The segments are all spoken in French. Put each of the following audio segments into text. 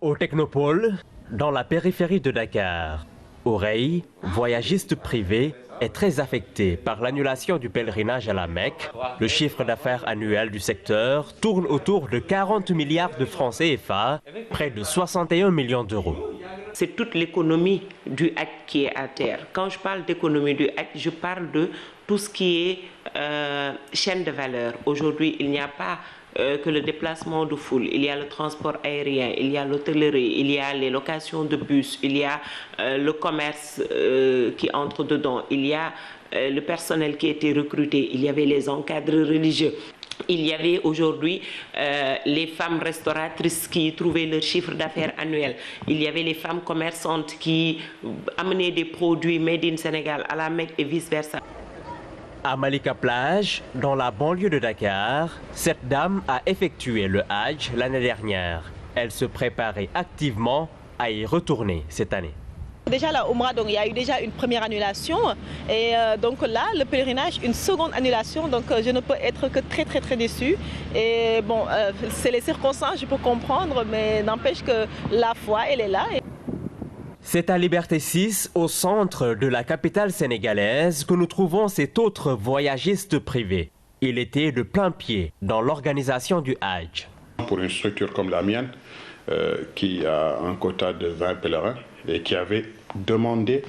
Au Technopole, dans la périphérie de Dakar, Oreille, voyagiste privé, est très affecté par l'annulation du pèlerinage à la Mecque. Le chiffre d'affaires annuel du secteur tourne autour de 40 milliards de francs CFA, près de 61 millions d'euros. C'est toute l'économie du Hajj qui est à terre. Quand je parle d'économie du Hajj, je parle de tout ce qui est chaîne de valeur. Aujourd'hui, il n'y a pas que le déplacement de foule, il y a le transport aérien, il y a l'hôtellerie, il y a les locations de bus, il y a le commerce qui entre dedans, il y a le personnel qui a été recruté, il y avait les encadreurs religieux. Il y avait aujourd'hui les femmes restauratrices qui trouvaient leur chiffre d'affaires annuel. Il y avait les femmes commerçantes qui amenaient des produits made in Sénégal à la Mecque et vice-versa. À Malika Plage, dans la banlieue de Dakar, cette dame a effectué le Hajj l'année dernière. Elle se préparait activement à y retourner cette année. Déjà la Oumra, donc il y a eu déjà une première annulation et donc là le pèlerinage une seconde annulation, donc je ne peux être que très déçue. Et bon, c'est les circonstances, je peux comprendre, mais n'empêche que la foi elle est là. C'est à Liberté 6, au centre de la capitale sénégalaise, que nous trouvons cet autre voyagiste privé. Il était de plein pied dans l'organisation du Hajj. Pour une structure comme la mienne, qui a un quota de 20 pèlerins et qui avait demandé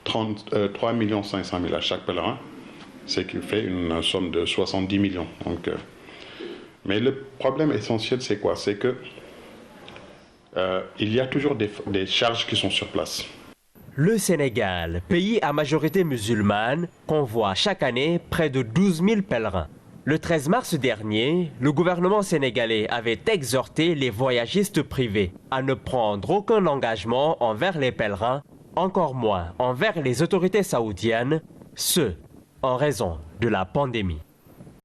3 500 000 à chaque pèlerin, ce qui fait une somme de 70 millions. Donc, mais le problème essentiel, c'est quoi? C'est que il y a toujours des charges qui sont sur place. Le Sénégal, pays à majorité musulmane, convoie chaque année près de 12 000 pèlerins. Le 13 mars dernier, le gouvernement sénégalais avait exhorté les voyagistes privés à ne prendre aucun engagement envers les pèlerins, encore moins envers les autorités saoudiennes, ce en raison de la pandémie.